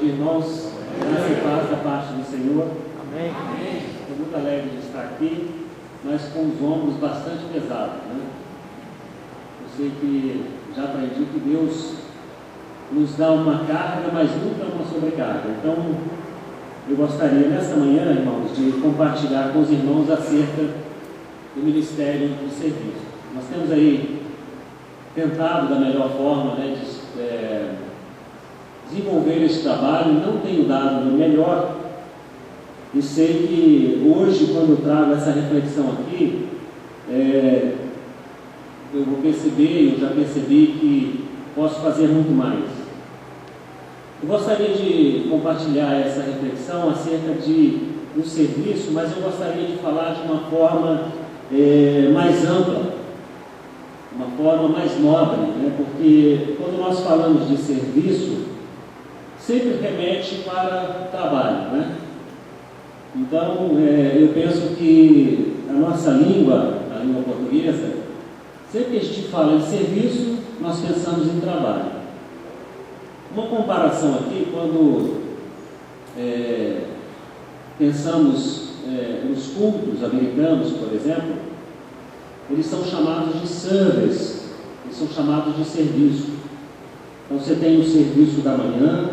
dia, irmãos. Graça e paz da parte do Senhor. Amém. Estou muito alegre de estar aqui, mas com os ombros bastante pesados, né? Eu sei que já aprendi que Deus nos dá uma carga, mas nunca uma sobrecarga. Então, eu gostaria nesta manhã, irmãos, de compartilhar com os irmãos acerca do ministério de serviço. Nós temos aí tentado da melhor forma, né, desenvolver esse trabalho. Não tenho dado o melhor, e sei que hoje, quando eu trago essa reflexão aqui, eu vou perceber, eu já percebi que posso fazer muito mais. Eu gostaria de compartilhar essa reflexão acerca do serviço, mas eu gostaria de falar de uma forma mais ampla, uma forma mais nobre, né? Porque quando nós falamos de serviço, sempre remete para trabalho, né? Então, eu penso que a nossa língua, a língua portuguesa, sempre que a gente fala em serviço, nós pensamos em trabalho. Uma comparação aqui, quando pensamos nos cultos americanos, por exemplo, eles são chamados de service, eles são chamados de serviço. Então você tem o serviço da manhã,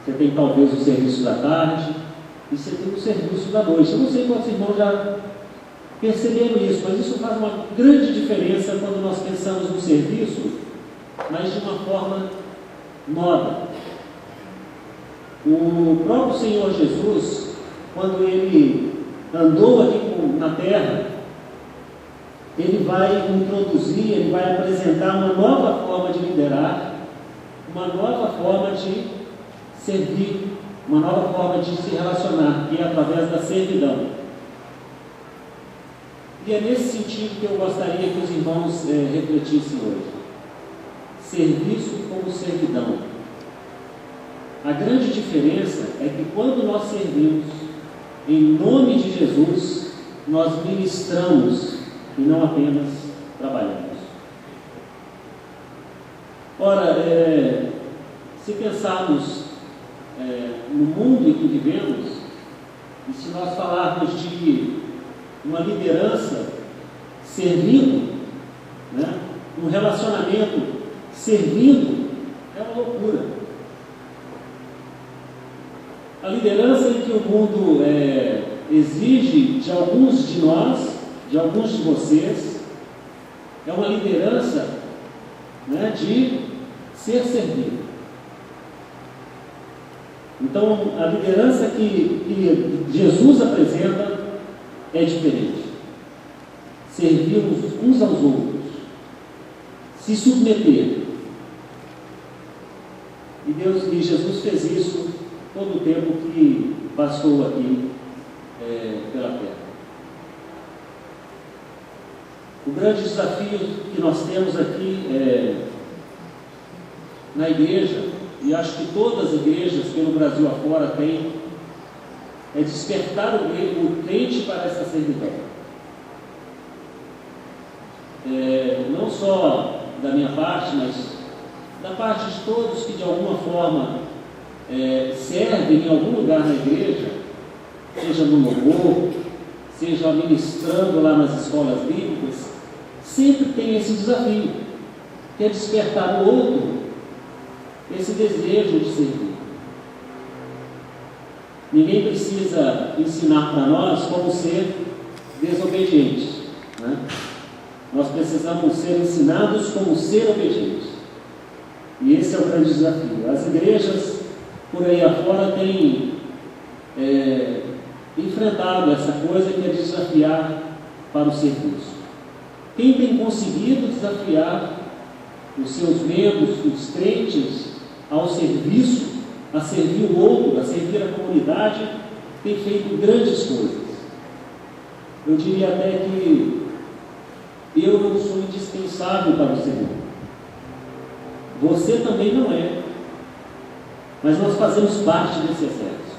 você tem talvez o serviço da tarde, e você tem o serviço da noite. Eu não sei quantos irmãos já perceberam isso, mas isso faz uma grande diferença quando nós pensamos no serviço, mas de uma forma nobre. O próprio Senhor Jesus, quando ele andou aqui na terra, ele vai introduzir, ele vai apresentar uma nova forma de liderar, uma nova forma de servir, uma nova forma de se relacionar, que é através da servidão. E é nesse sentido que eu gostaria que os irmãos refletissem hoje. Serviço como servidão. A grande diferença é que quando nós servimos em nome de Jesus, nós ministramos e não apenas trabalhamos. Ora, se pensarmos no mundo em que vivemos, e se nós falarmos de uma liderança servindo, né, um relacionamento servindo, é uma loucura. A liderança em que o mundo exige de alguns de nós, de alguns de vocês, é uma liderança, né, de ser servido. Então, a liderança que Jesus apresenta é diferente. Servirmos uns aos outros, se submeter. E Jesus fez isso todo o tempo que passou aqui pela terra. O grande desafio que nós temos aqui na igreja, e acho que todas as igrejas pelo Brasil afora têm, é despertar o crente para essa servidão. Não só da minha parte, mas da parte de todos que de alguma forma servem em algum lugar na igreja, seja no louvor, seja ministrando lá nas escolas bíblicas, sempre tem esse desafio, que é despertar no outro esse desejo de servir. Ninguém precisa ensinar para nós como ser desobedientes, né? Nós precisamos ser ensinados como ser obedientes. E esse é o grande desafio. As igrejas por aí afora têm enfrentado essa coisa que é desafiar para o serviço. Quem tem conseguido desafiar os seus membros, os crentes, ao serviço, a servir o outro, a servir a comunidade, tem feito grandes coisas. Eu diria até que eu não sou indispensável para o Senhor. Você também não é. Mas nós fazemos parte desse exército.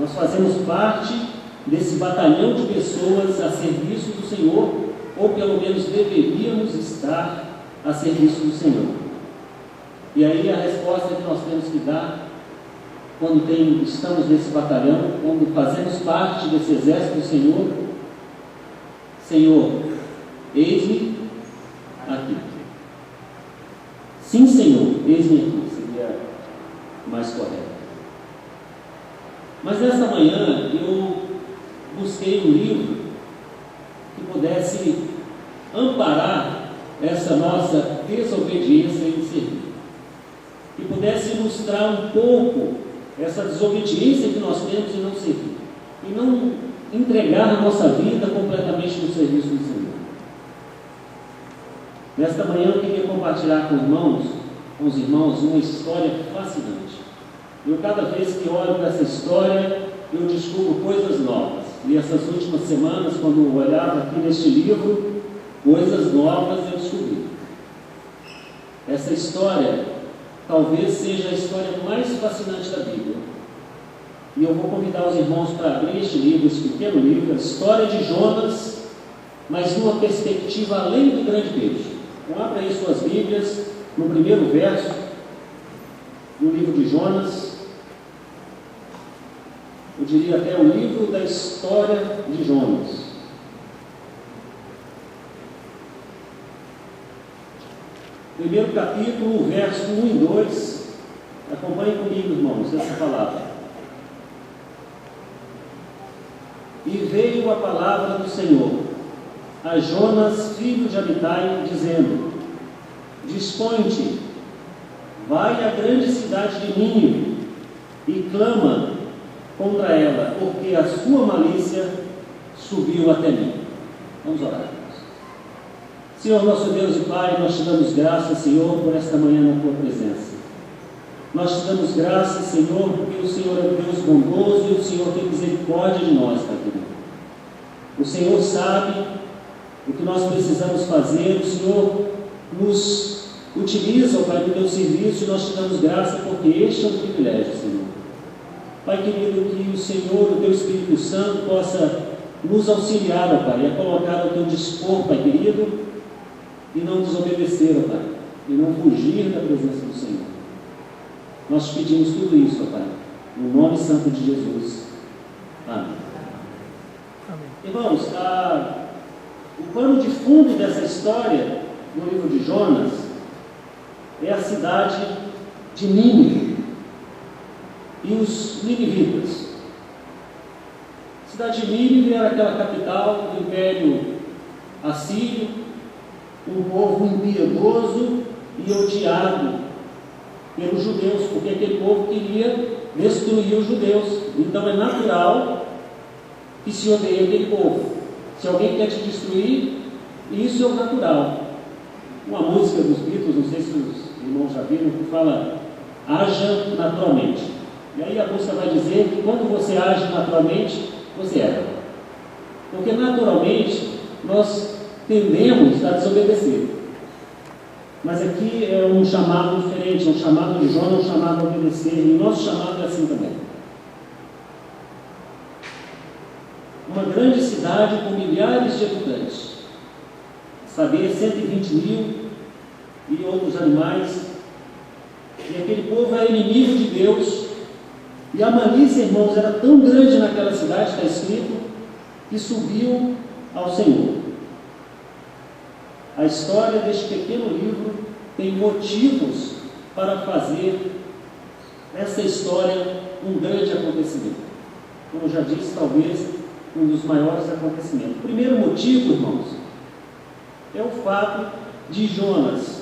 Nós fazemos parte desse batalhão de pessoas a serviço do Senhor, ou pelo menos deveríamos estar a serviço do Senhor. E aí a resposta que nós temos que dar quando estamos nesse batalhão, quando fazemos parte desse exército do Senhor: Senhor, eis-me aqui. Sim, Senhor, eis-me aqui, seria mais correto. Mas nesta manhã eu busquei um livro que pudesse amparar essa nossa desobediência em servir, que pudesse ilustrar um pouco essa desobediência que nós temos em não servir, e não entregar a nossa vida completamente no serviço do Senhor. Nesta manhã eu queria compartilhar com os irmãos, uma história fascinante. Eu, cada vez que olho para essa história, eu descubro coisas novas. E essas últimas semanas, quando eu olhava aqui neste livro, coisas novas eu descobri. Essa história talvez seja a história mais fascinante da Bíblia. E eu vou convidar os irmãos para abrir este livro, esse pequeno livro, a história de Jonas, mas numa perspectiva além do grande peixe. Então, abra aí suas Bíblias, no primeiro verso, no livro de Jonas. Eu diria até o livro da história de Jonas. Primeiro capítulo, verso 1 e 2. Acompanhem comigo, irmãos, essa palavra. E veio a palavra do Senhor a Jonas, filho de Amitai, dizendo: Dispõe-te, vai à grande cidade de Nínive e clama contra ela, porque a sua malícia subiu até mim. Vamos orar. Senhor nosso Deus e Pai, nós te damos graças, Senhor, por esta manhã na tua presença. Nós te damos graças, Senhor, porque o Senhor é Deus bondoso e o Senhor tem misericórdia de nós, Pai querido. O Senhor sabe o que nós precisamos fazer, o Senhor nos utiliza, Pai, no teu serviço, e nós te damos graça porque este é um privilégio, Senhor. Pai querido, que o Senhor, o teu Espírito Santo, possa nos auxiliar, ó Pai, a colocar ao teu dispor, Pai querido, e não desobedecer, ó Pai, e não fugir da presença do Senhor. Nós te pedimos tudo isso, ó Pai, no nome santo de Jesus. Amém. Amém. Irmãos, o pano de fundo dessa história, no livro de Jonas, é a cidade de Nínive e os ninivitas. A cidade de Nínive era aquela capital do Império Assírio, um povo impiedoso e odiado pelos judeus, porque aquele povo queria destruir os judeus. Então é natural que se odeie aquele povo. Se alguém quer te destruir, isso é o natural. Uma música dos Beatles, não sei se os irmãos já viram, que fala: haja naturalmente. E aí a música vai dizer que quando você age naturalmente, você erra. Porque naturalmente nós tendemos a desobedecer. Mas aqui é um chamado diferente, um chamado de Jonas, um chamado a obedecer, e o nosso chamado é assim também. Uma grande cidade com milhares de habitantes, saber 120 mil e outros animais, e aquele povo era inimigo de Deus, e a malícia, irmãos, era tão grande naquela cidade, está escrito, que subiu ao Senhor. A história deste pequeno livro tem motivos para fazer essa história um grande acontecimento. Como já disse, talvez um dos maiores acontecimentos. O primeiro motivo, irmãos, é o fato de Jonas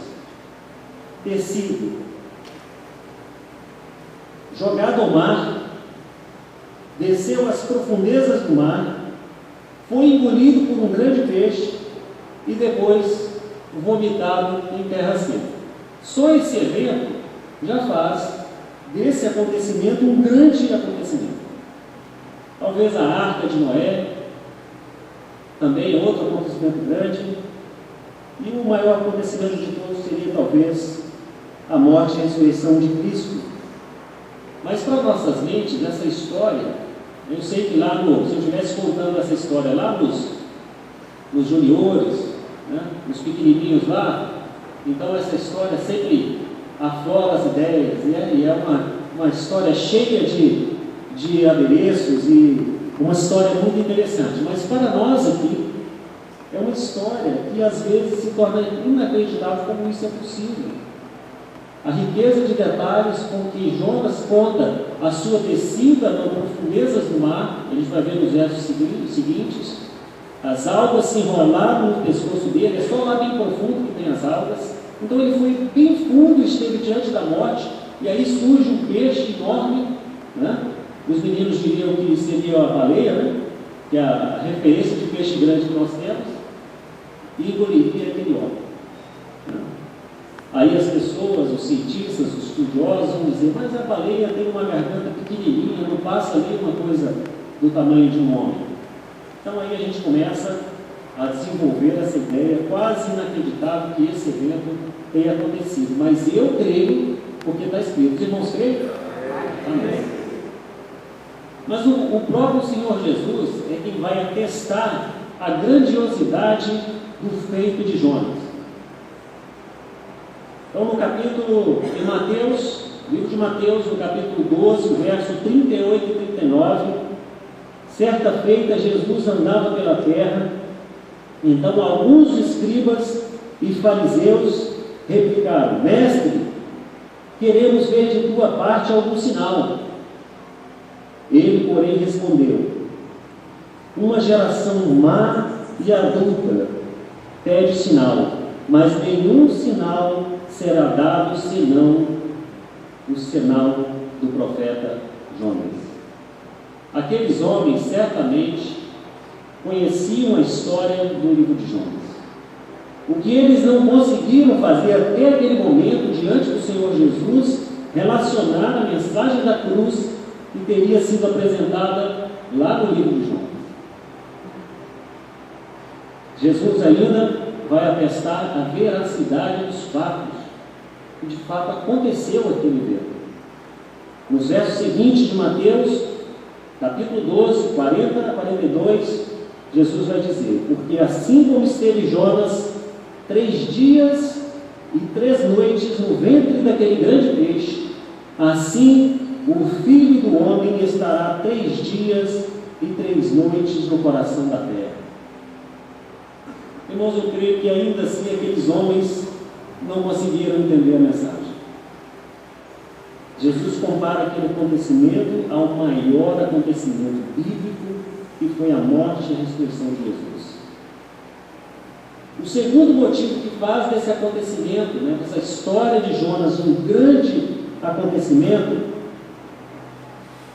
ter sido jogado ao mar, desceu às profundezas do mar, foi engolido por um grande peixe e depois vomitado em terra seca. Só esse evento já faz desse acontecimento um grande acontecimento. Talvez a Arca de Noé também é outro acontecimento grande, e o maior acontecimento de todos seria talvez a morte e a ressurreição de Cristo. Mas para nossas mentes, nessa história, eu sei que lá se eu estivesse contando essa história lá nos juniores, né, nos pequenininhos lá, então essa história sempre aflora as ideias, e é uma uma história cheia de adereços e uma história muito interessante. Mas para nós aqui, é uma história que às vezes se torna inacreditável como isso é possível. A riqueza de detalhes com que Jonas conta a sua descida nas profundezas do mar, a gente vai ver nos versos seguintes, as algas se enrolaram no pescoço dele, é só lá bem profundo que tem as algas. Então ele foi bem fundo, esteve diante da morte, e aí surge um peixe enorme, né? Os meninos diriam que seria a baleia, né? Que é a referência de peixe grande que nós temos, e engoliria aquele homem. Aí as pessoas, os cientistas, os estudiosos vão dizer, mas a baleia tem uma garganta pequenininha, não passa ali uma coisa do tamanho de um homem. Então aí a gente começa a desenvolver essa ideia quase inacreditável que esse evento tenha acontecido. Mas eu creio, porque está escrito. Os irmãos creem? Amém. Mas o próprio Senhor Jesus é quem vai atestar a grandiosidade do feito de Jonas. Então, no capítulo de Mateus, livro de Mateus, no capítulo 12, verso 38 e 39, certa feita Jesus andava pela terra, então alguns escribas e fariseus replicaram: Mestre, queremos ver de tua parte algum sinal. Ele, porém, respondeu: uma geração má e adúltera pede sinal, mas nenhum sinal será dado senão o sinal do profeta Jonas. Aqueles homens certamente conheciam a história do livro de Jonas. O que eles não conseguiram fazer até aquele momento diante do Senhor Jesus, relacionar a mensagem da cruz que teria sido apresentada lá no livro de Jonas. Jesus ainda vai atestar a veracidade dos fatos, que de fato aconteceu aquele evento. Nos versos seguintes de Mateus, capítulo 12, 40 a 42, Jesus vai dizer: porque assim como esteve Jonas 3 dias e 3 noites no ventre daquele grande peixe, assim o Filho do Homem estará 3 dias e 3 noites no coração da terra. Irmãos, eu creio que ainda assim aqueles homens não conseguiram entender a mensagem. Jesus compara aquele acontecimento ao maior acontecimento bíblico, que foi a morte e a ressurreição de Jesus. O segundo motivo que faz desse acontecimento, dessa história de Jonas, um grande acontecimento,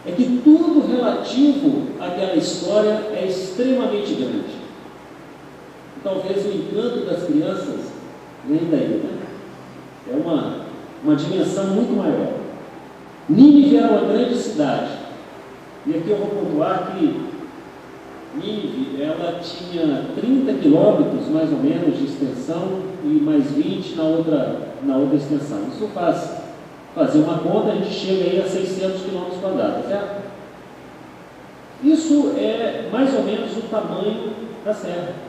é que tudo relativo àquela história é extremamente grande. Talvez o encanto das crianças vem daí, É uma dimensão muito maior. Nínive era uma grande cidade. E aqui eu vou pontuar que Nínive, ela tinha 30 quilômetros, mais ou menos, de extensão e mais 20 na outra extensão. Isso faz fazer uma conta, a gente chega aí a 600 quilômetros quadrados, certo? Isso é mais ou menos o tamanho da serra.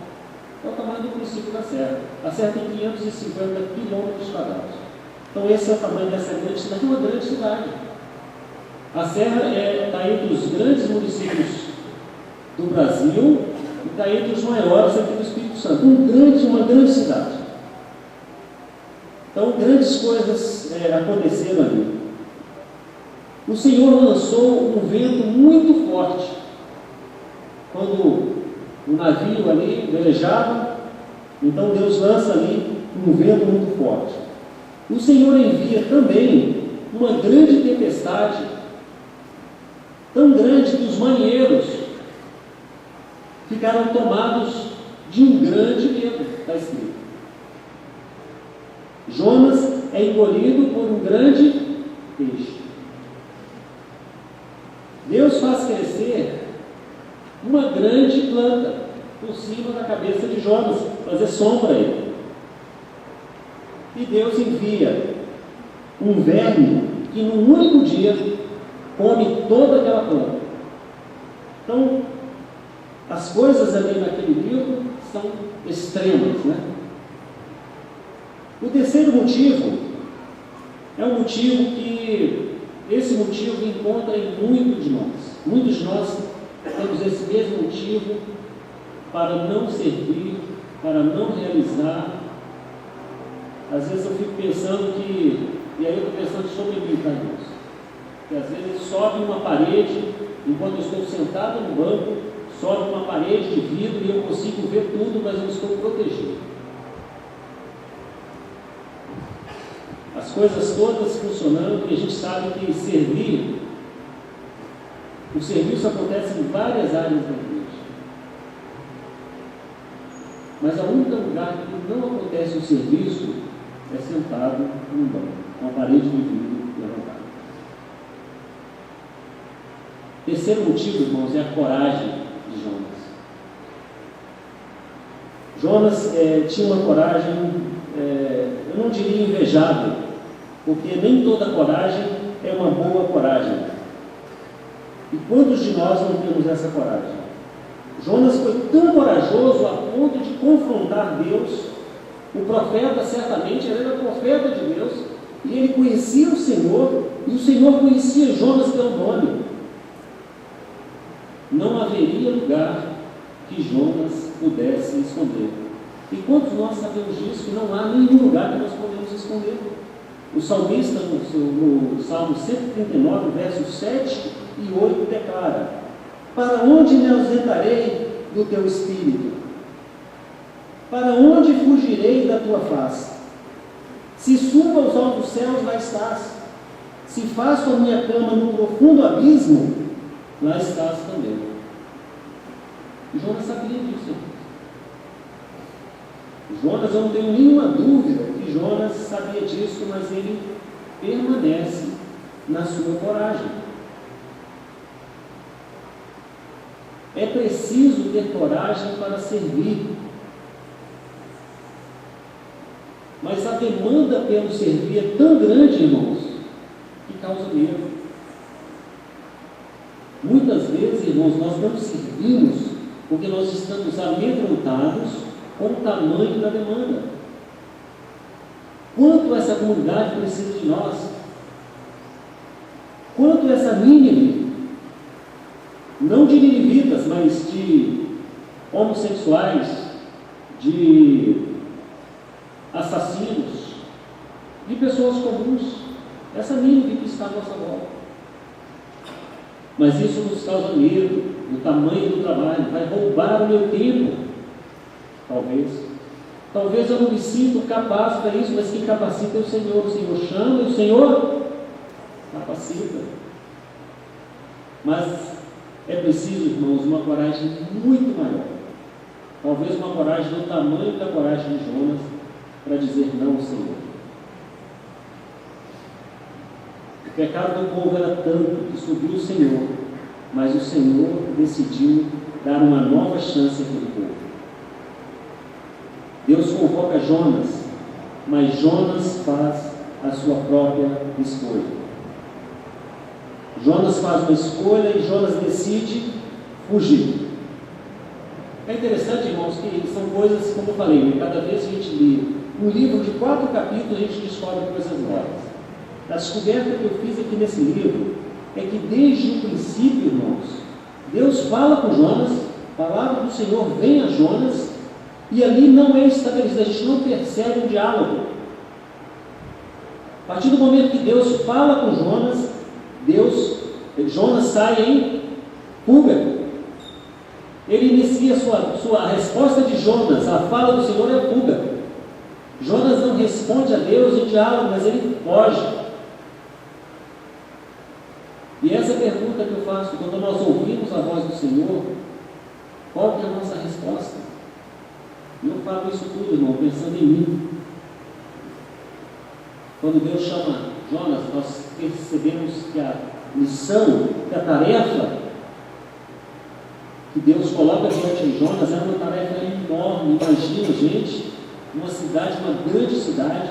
É o tamanho do município da Serra. A Serra tem 550 quilômetros quadrados. Então esse é o tamanho dessa grande cidade. É uma grande cidade. A Serra está entre os grandes municípios do Brasil e está entre os maiores aqui do Espírito Santo. Uma grande cidade. Então grandes coisas aconteceram ali. O Senhor lançou um vento muito forte quando o navio ali velejava. Então Deus lança ali um vento muito forte. O Senhor envia também uma grande tempestade, tão grande que os marinheiros ficaram tomados de um grande medo. Está escrito: Jonas é engolido por um grande peixe. Deus faz crescer uma grande planta por cima da cabeça de Jonas, fazer sombra a ele. E Deus envia um verme que num único dia come toda aquela planta. Então, as coisas ali naquele livro são extremas, O terceiro motivo é um motivo que esse motivo encontra em muitos de nós. Muitos de nós temos esse mesmo motivo para não servir, para não realizar. Às vezes eu fico pensando e aí eu estou pensando sobre mim, tá, irmãos? Que às vezes sobe uma parede, enquanto eu estou sentado no banco, sobe uma parede de vidro e eu consigo ver tudo, mas eu estou protegido. As coisas todas funcionando, e a gente sabe que o serviço acontece em várias áreas da igreja. Mas o único lugar que não acontece o serviço é sentado num banco, com a parede de vidro levantada. Terceiro motivo, irmãos, é a coragem de Jonas. Jonas tinha uma coragem, eu não diria invejável, porque nem toda coragem é uma boa coragem. E quantos de nós não temos essa coragem? Jonas foi tão corajoso a ponto de confrontar Deus. O profeta, certamente, ele era profeta de Deus, e ele conhecia o Senhor, e o Senhor conhecia Jonas pelo nome. Não haveria lugar que Jonas pudesse esconder. E quantos nós sabemos disso? Que não há nenhum lugar que nós podemos esconder. O salmista, no Salmo 139, versos 7 e 8, declara: para onde me ausentarei do teu espírito? Para onde fugirei da tua face? Se subo aos altos céus, lá estás. Se faço a minha cama no profundo abismo, lá estás também. Jonas sabia disso. Jonas, eu não tenho nenhuma dúvida que Jonas sabia disso, mas ele permanece na sua coragem. É preciso ter coragem para servir. Mas a demanda pelo servir é tão grande, irmãos, que causa medo. Muitas vezes, irmãos, nós não servimos porque nós estamos amedrontados com o tamanho da demanda. Quanto essa comunidade precisa de nós? Quanto essa Nínive, não de ninivitas, mas de homossexuais, de assassinos, de pessoas comuns, essa Nínive que está à nossa volta. Mas isso nos causa medo, do tamanho do trabalho, vai roubar o meu tempo. Talvez eu não me sinto capaz para isso, mas quem capacita é o Senhor. O Senhor chama e o Senhor capacita. Mas é preciso, irmãos, uma coragem muito maior. Talvez uma coragem do tamanho da coragem de Jonas para dizer não ao Senhor. O pecado do povo era tanto que subiu o Senhor, mas o Senhor decidiu dar uma nova chance àquele povo. Deus convoca Jonas, mas Jonas faz a sua própria escolha. Jonas faz uma escolha e Jonas decide fugir. É interessante, irmãos, que são coisas, como eu falei, cada vez que a gente lê um livro de 4 capítulos, a gente descobre coisas novas. A descoberta que eu fiz aqui nesse livro é que desde o princípio, irmãos, Deus fala com Jonas, a palavra do Senhor vem a Jonas, e ali não é estabelecido, a gente não percebe um diálogo. A partir do momento que Deus fala com Jonas, Jonas sai em fuga. Ele inicia a resposta de Jonas, a fala do Senhor é a fuga. Jonas não responde a Deus em diálogo, mas ele foge. E essa é a pergunta que eu faço, quando nós ouvimos a voz do Senhor, qual que é a nossa resposta? E eu falo isso tudo, irmão, pensando em mim. Quando Deus chama Jonas, nós percebemos que a missão, que a tarefa que Deus coloca diante de Jonas é uma tarefa enorme. Imagina, gente, uma cidade, uma grande cidade,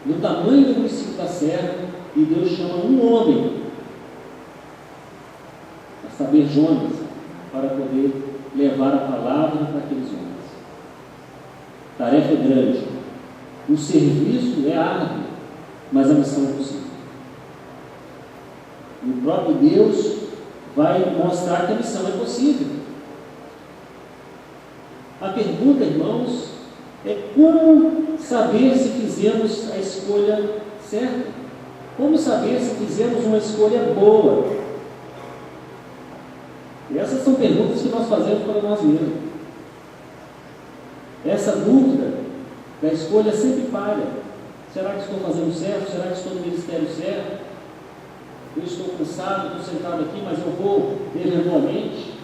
do tamanho do município da Serra, e Deus chama um homem, a saber, Jonas, para poder levar a palavra para aqueles homens. A tarefa é grande, o serviço é árduo, mas a missão é possível. próprio Deus vai mostrar que a missão é possível. A pergunta, irmãos, é como saber se fizemos a escolha certa? Como saber se fizemos uma escolha boa? E essas são perguntas que nós fazemos para nós mesmos. Essa dúvida da escolha sempre falha. Será que estou fazendo certo? Será que estou no ministério certo? Eu estou cansado, estou sentado aqui, mas eu vou eventualmente.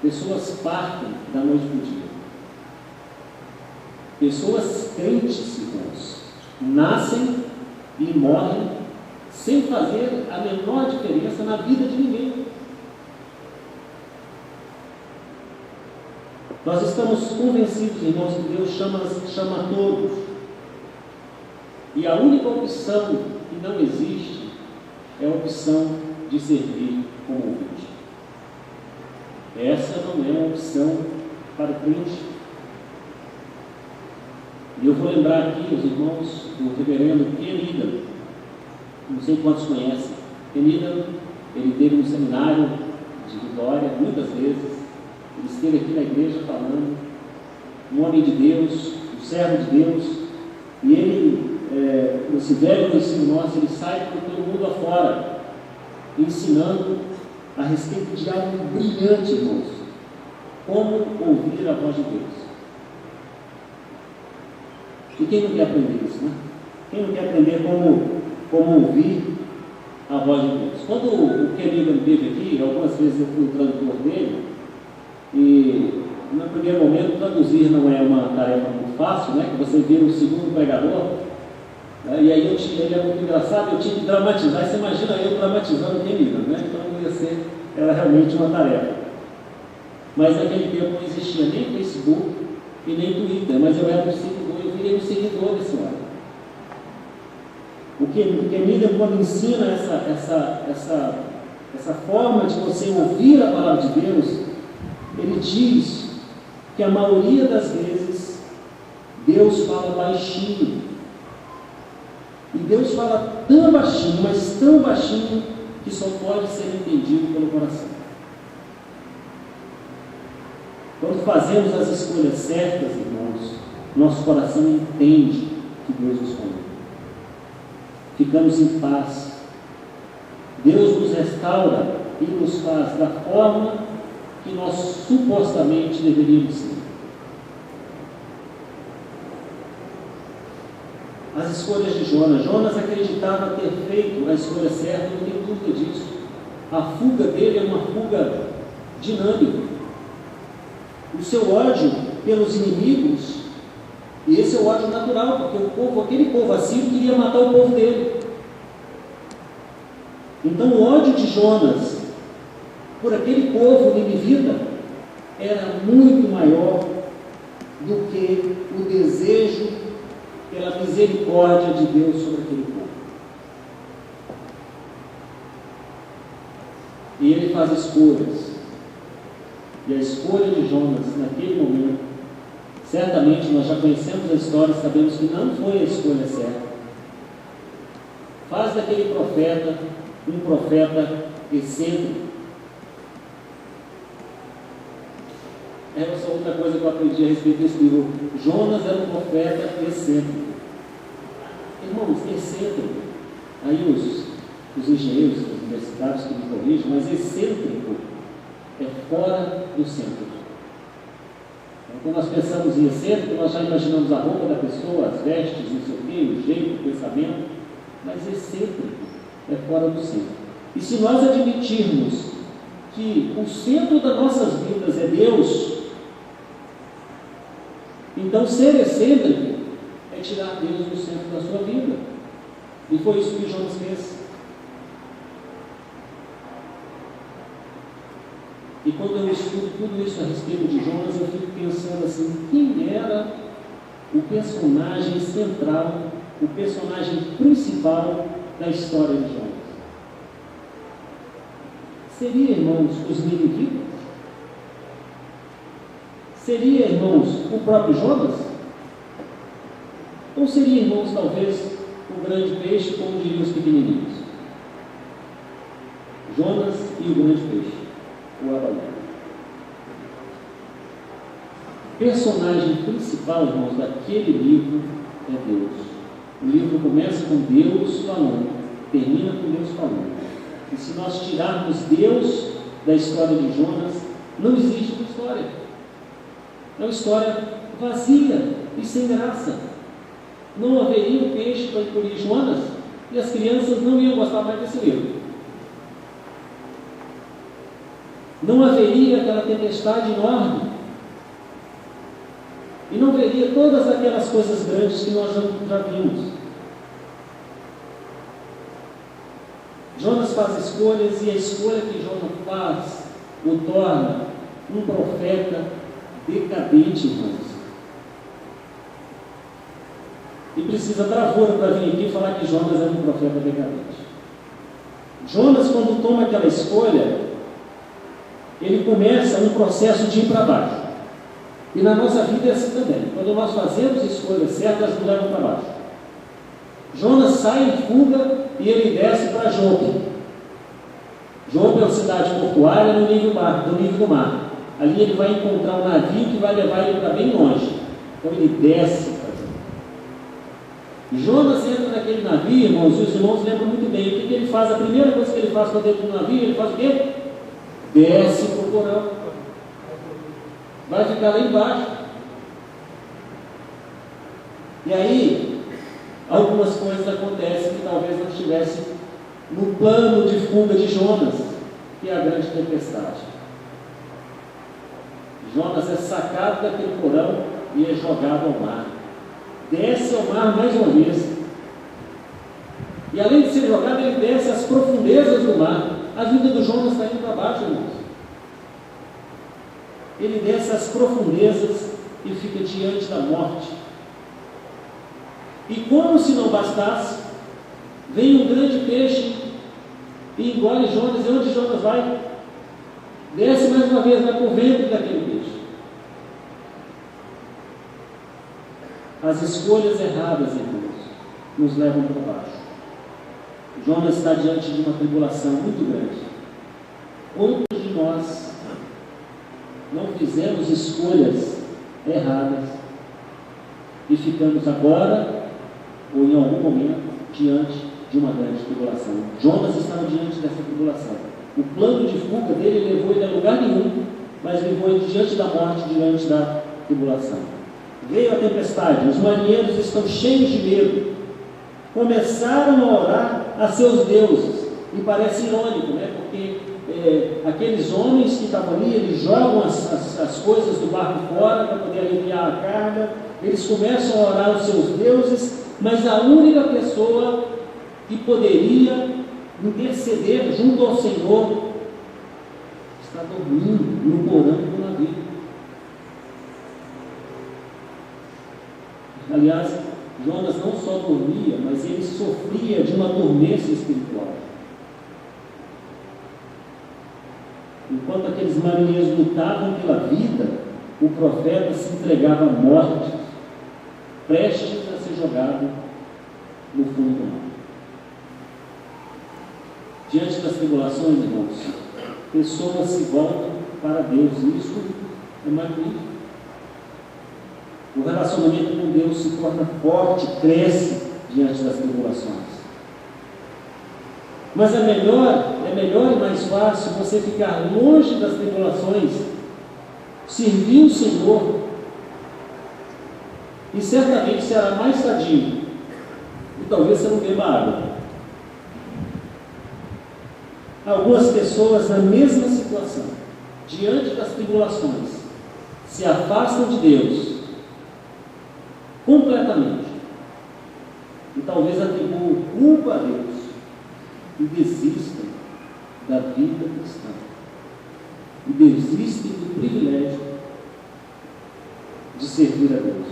Pessoas partem da noite para o dia. Pessoas crentes, irmãos, nascem e morrem sem fazer a menor diferença na vida de ninguém. Nós estamos convencidos, irmãos, que Deus chama a todos. E a única opção que não existe é a opção de servir como ouvinte. Essa não é uma opção para o crente. E eu vou lembrar aqui os irmãos do reverendo Ken Egan. Não sei quantos conhecem. Ken Egan, ele teve um seminário de Vitória muitas vezes. Ele esteve aqui na igreja falando, um homem de Deus, um servo de Deus, e ele, esse velho do ensino nosso, ele sai por todo mundo afora, ensinando a respeito de algo brilhante, irmãos, como ouvir a voz de Deus. E quem não quer aprender isso, né? Quem não quer aprender como ouvir a voz de Deus? Quando o querido esteve aqui, algumas vezes eu fui o tradutor dele, e no primeiro momento traduzir não é uma tarefa muito fácil, né? Que você vira o segundo pregador, né? E aí ele é muito engraçado, eu tinha que dramatizar. Você imagina eu dramatizando querido, né? Então era realmente uma tarefa. Mas naquele tempo não existia nem Facebook e nem Twitter, mas eu era um seguidor, eu virei um seguidor desse homem. O que quando ensina essa forma de você ouvir a palavra de Deus, ele diz que a maioria das vezes Deus fala baixinho. E Deus fala tão baixinho, mas tão baixinho, que só pode ser entendido pelo coração. Quando fazemos as escolhas certas, irmãos, nosso coração entende que Deus nos conhece. Ficamos em paz. Deus nos restaura e nos faz da forma que nós supostamente deveríamos ser. As escolhas de Jonas. Jonas acreditava ter feito a escolha certa, não tenho dúvida disso. A fuga dele é uma fuga dinâmica. O seu ódio pelos inimigos, e esse é o ódio natural, porque aquele povo assírio queria matar o povo dele. Então o ódio de Jonas por aquele povo ninivita era muito maior do que o desejo pela misericórdia de Deus sobre aquele povo. E ele faz escolhas. E a escolha de Jonas naquele momento, certamente nós já conhecemos a história, sabemos que não foi a escolha certa. Faz daquele profeta um profeta excêntrico. Essa é outra coisa que eu aprendi a respeito desse livro. Jonas era um profeta excêntrico. Irmãos, excêntrico. Aí os engenheiros, os universitários que me corrigem, mas excêntrico é fora do centro. Quando nós pensamos em excêntrico, nós já imaginamos a roupa da pessoa, as vestes, não sei o quê, o jeito, o pensamento, mas excêntrico é fora do centro. E se nós admitirmos que o centro das nossas vidas é Deus, então ser excêntrico é tirar Deus do centro da sua vida. E foi isso que Jonas fez. E quando eu estudo tudo isso a respeito de Jonas, eu fico pensando assim, quem era o personagem central, o personagem principal da história de Jonas? Seria, irmãos, os ninivitas? Seria, irmãos, o próprio Jonas? Ou seria, irmãos, talvez o grande peixe, como diriam os pequenininhos? Jonas e o grande peixe, o Abaddon. O personagem principal, irmãos, daquele livro é Deus. O livro começa com Deus falando, termina com Deus falando. E se nós tirarmos Deus da história de Jonas, não existe uma história. É uma história vazia e sem graça. Não haveria um peixe para engolir Jonas e as crianças não iam gostar mais desse livro. Não haveria aquela tempestade enorme. E não veria todas aquelas coisas grandes que nós já vimos. Jonas faz escolhas e a escolha que Jonas faz o torna um profeta decadente, irmãos. E precisa bravura para vir aqui falar que Jonas era um profeta decadente. Jonas, quando toma aquela escolha, ele começa um processo de ir para baixo. E na nossa vida é assim também. Quando nós fazemos escolhas certas, nos levam para baixo. Jonas sai em fuga e ele desce para Jope. Jope é uma cidade portuária no nível do mar. Ali ele vai encontrar um navio que vai levar ele para bem longe. Então ele desce para Jope. Jonas entra naquele navio, irmãos, e os irmãos lembram muito bem. O que ele faz? A primeira coisa que ele faz quando entra no navio, ele faz o quê? Desce para o porão. Vai ficar lá embaixo. E aí, algumas coisas acontecem que talvez não estivessem no plano de fuga de Jonas, que é a grande tempestade. Jonas é sacado daquele porão e é jogado ao mar. Desce ao mar mais uma vez. E além de ser jogado, ele desce às profundezas do mar. A vida do Jonas está indo para baixo, irmãos. Ele desce às profundezas e fica diante da morte. E como se não bastasse, vem um grande peixe e engole Jonas. E onde Jonas vai? Desce mais uma vez, vai para o ventre daquele peixe. As escolhas erradas, irmãos, nos levam para baixo. Jonas está diante de uma tribulação muito grande. Quantos de nós não fizemos escolhas erradas e ficamos agora ou em algum momento diante de uma grande tribulação? Jonas estava diante dessa tribulação. O plano de fuga dele levou ele a lugar nenhum, mas levou ele diante da morte, diante da tribulação. Veio a tempestade, os marinheiros estão cheios de medo, começaram a orar a seus deuses, e parece irônico, né? Porque aqueles homens que estavam ali, eles jogam as coisas do barco fora para poder aliviar a carga, eles começam a orar aos seus deuses, mas a única pessoa que poderia interceder junto ao Senhor está dormindo no porão do navio. Aliás, Jonas não só dormia, mas ele sofria de uma dormência espiritual. Enquanto aqueles marinheiros lutavam pela vida, o profeta se entregava à morte, prestes a ser jogado no fundo do mar. Diante das tribulações, irmãos, pessoas se voltam para Deus, e isso é magnífico. O relacionamento com Deus se torna forte, cresce diante das tribulações. Mas é melhor e mais fácil você ficar longe das tribulações, servir o Senhor, e certamente será mais sadio, e talvez você não beba água. Algumas pessoas na mesma situação, diante das tribulações, se afastam de Deus completamente, e talvez atribuam culpa a Deus e desistem da vida cristã, e desistem do privilégio de servir a Deus.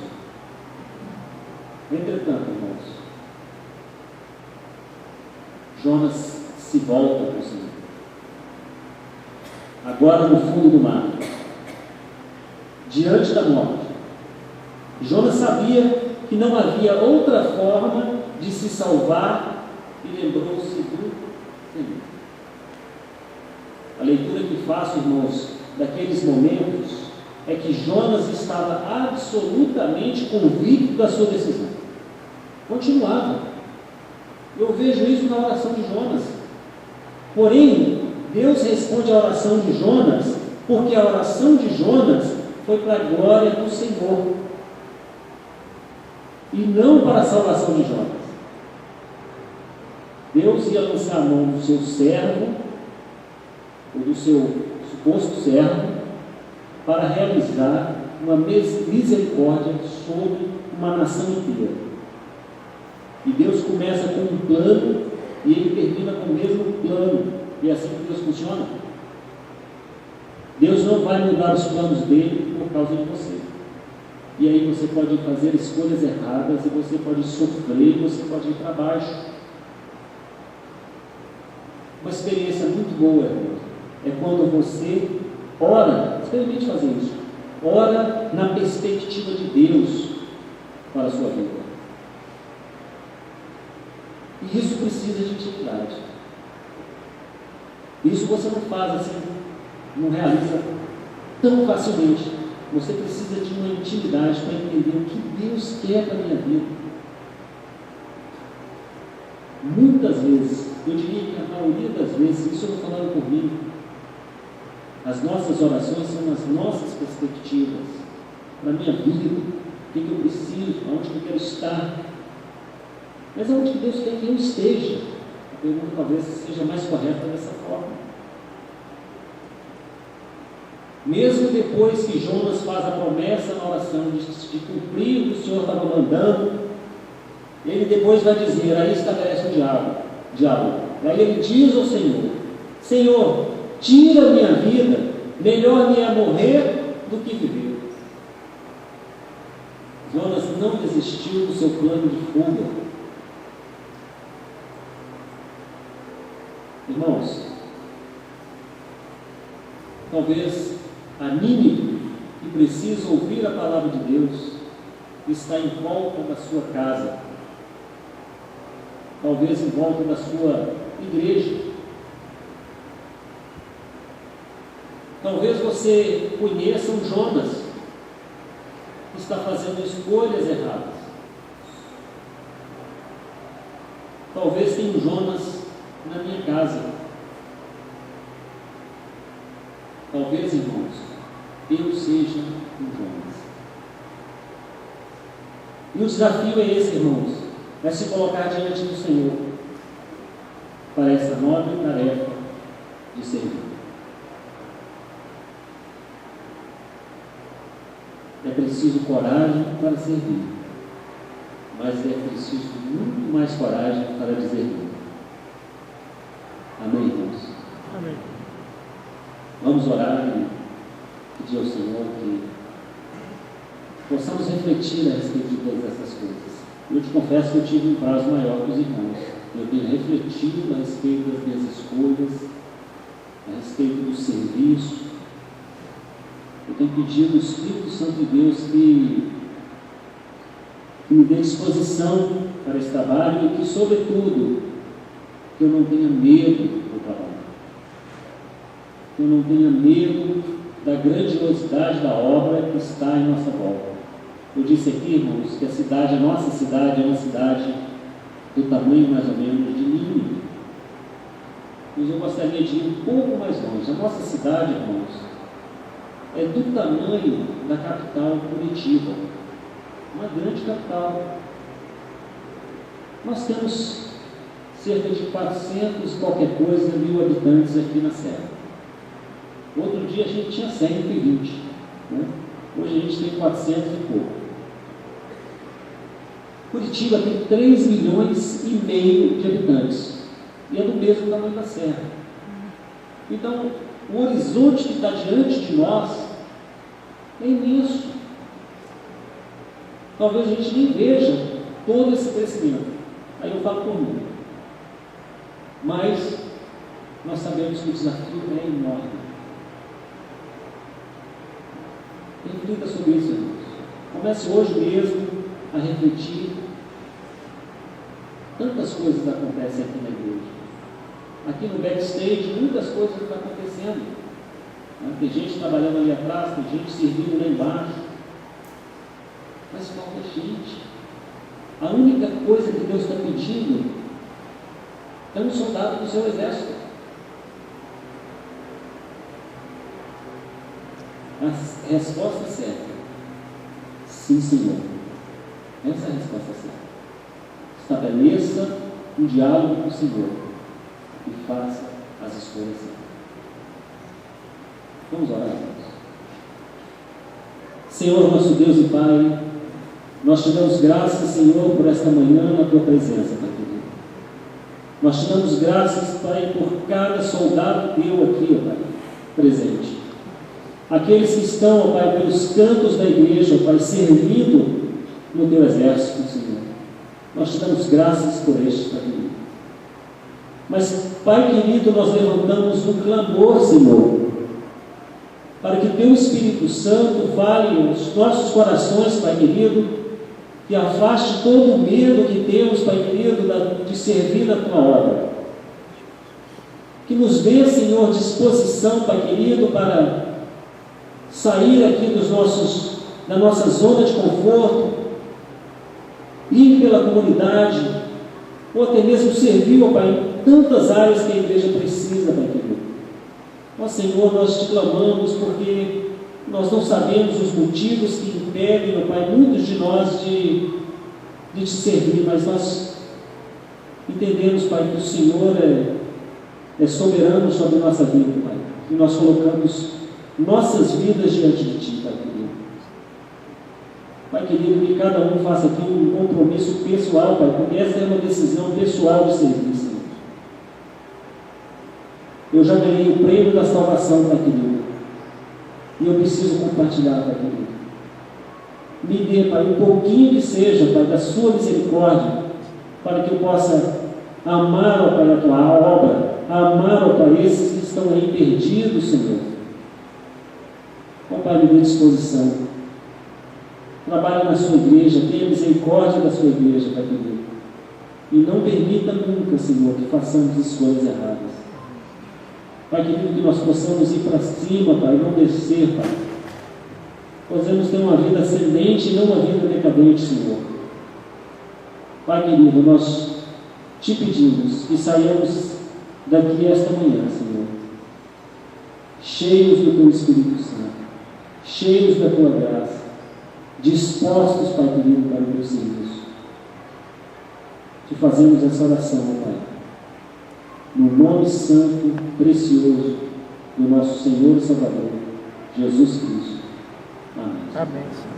Entretanto, irmãos, Jonas se volta para o Senhor, agora no fundo do mar, diante da morte. Jonas sabia que não havia outra forma de se salvar e lembrou-se do Senhor. leitura que faço, irmãos, daqueles momentos, é que Jonas estava absolutamente convicto da sua decisão. Continuava. Eu vejo isso na oração de Jonas. Porém, Deus responde à oração de Jonas, porque a oração de Jonas foi para a glória do Senhor, e não para a salvação de Jonas. Deus ia lançar a mão do seu servo, ou do seu suposto servo, para realizar uma misericórdia sobre uma nação inteira. E Deus começa com um plano, e Ele termina com o mesmo plano. E é assim que Deus funciona. Deus não vai mudar os planos dele por causa de você. E aí você pode fazer escolhas erradas, e você pode sofrer, e você pode ir para baixo. Uma experiência muito boa, irmão, é quando você ora, experimente fazer isso, ora na perspectiva de Deus para a sua vida. E isso precisa de intimidade. Isso você não faz assim, não realiza tão facilmente. Você precisa de uma intimidade para entender o que Deus quer para a minha vida. Muitas vezes, eu diria que a maioria das vezes, isso eu estou falando por mim, as nossas orações são as nossas perspectivas para a minha vida, o que eu preciso, aonde eu quero estar. Mas aonde que Deus quer que eu esteja? A pergunta talvez seja mais correta dessa forma. Mesmo depois que Jonas faz a promessa na oração de cumprir o que o Senhor estava mandando, ele depois vai dizer, aí estabelece o diálogo. Aí ele diz ao Senhor, Senhor, tira a minha vida, melhor me é morrer do que viver. Jonas não desistiu do seu plano de fuga. Irmãos, talvez a Nínive, que precisa ouvir a palavra de Deus, está em volta da sua casa, talvez em volta da sua igreja. Talvez você conheça um Jonas que está fazendo escolhas erradas. Talvez tenha um Jonas na minha casa. Talvez, irmãos, eu seja um Jonas. E o desafio é esse, irmãos, é se colocar diante do Senhor para essa nobre tarefa de servir. É preciso coragem para servir, mas é preciso muito mais coragem para dizer não. Amém, irmãos? Amém. Vamos orar e pedir ao Senhor que possamos refletir a respeito de todas essas coisas. Eu te confesso que eu tive um prazo maior que os irmãos. Eu tenho refletido a respeito das minhas escolhas, a respeito do serviço. Eu tenho pedido ao Espírito Santo de Deus que me dê disposição para esse trabalho e que, sobretudo, que eu não tenha medo do trabalho. Que eu não tenha medo da grandiosidade da obra que está em nossa volta. Eu disse aqui, irmãos, que a nossa cidade é uma cidade do tamanho mais ou menos de Nínive. Mas eu gostaria de ir um pouco mais longe. A nossa cidade, irmãos, é do tamanho da capital Curitiba, uma grande capital. Nós temos cerca de 400 qualquer coisa mil habitantes aqui na Serra. Outro dia a gente tinha 120, né? Hoje a gente tem 400 e pouco. Curitiba tem 3,5 milhões de habitantes e é do mesmo tamanho da Serra. Então, o horizonte que está diante de nós é imenso. Talvez a gente nem veja todo esse crescimento. Aí eu falo por mim. Mas nós sabemos que o desafio é enorme. Reflita sobre isso, irmãos. Comece hoje mesmo a refletir. Tantas coisas acontecem aqui na igreja. Aqui no backstage, muitas coisas estão acontecendo. Tem gente trabalhando ali atrás, tem gente servindo lá embaixo. Mas falta gente. A única coisa que Deus está pedindo é um soldado do seu exército. A resposta certa: sim, Senhor. Essa é a resposta certa. Estabeleça um diálogo com o Senhor e faça as escolhas certas. Vamos orar, irmãos. Senhor, nosso Deus e Pai, nós te damos graças, Senhor, por esta manhã na tua presença, Pai querido. Nós te damos graças, Pai, por cada soldado teu aqui, ó Pai, presente. Aqueles que estão, ó Pai, pelos cantos da igreja, ó Pai, servindo no teu exército, Senhor. Nós te damos graças por este, Pai querido. Mas, Pai querido, nós levantamos um clamor, Senhor, para que teu Espírito Santo fale aos nossos corações, Pai querido, que afaste todo o medo que temos, Pai querido, de servir na tua obra. Que nos dê, Senhor, disposição, Pai querido, para sair aqui da nossa zona de conforto, ir pela comunidade, ou até mesmo servir, ó Pai, em tantas áreas que a igreja precisa, Pai querido. Ó Senhor, nós te clamamos porque nós não sabemos os motivos que impedem, ó Pai, muitos de nós de te servir, mas nós entendemos, Pai, que o Senhor é soberano sobre a nossa vida, Pai, e nós colocamos nossas vidas diante de Ti, Pai querido. Pai querido, que cada um faça aqui um compromisso pessoal, Pai, porque essa é uma decisão pessoal de servir, Senhor. Eu já ganhei o prêmio da salvação, Pai querido, e eu preciso compartilhar, Pai querido. Me dê, Pai, um pouquinho que seja, Pai, da sua misericórdia, para que eu possa amar, ó Pai, a tua obra, amar, ó Pai, esses que estão aí perdidos, Senhor. Ó Pai, me dê disposição. Trabalhe na sua igreja, tenha misericórdia da sua igreja, Pai querido. E não permita nunca, Senhor, que façamos escolhas erradas. Pai querido, que nós possamos ir para cima, Pai, não descer, Pai. Possamos ter uma vida ascendente e não uma vida decadente, Senhor. Pai querido, nós te pedimos que saiamos daqui esta manhã, Senhor, cheios do teu Espírito Santo, cheios da tua graça, dispostos, Pai querido, para o teu serviço. Te fazemos essa oração, Pai, no nome santo, precioso do nosso Senhor e Salvador, Jesus Cristo. Amém. Amém.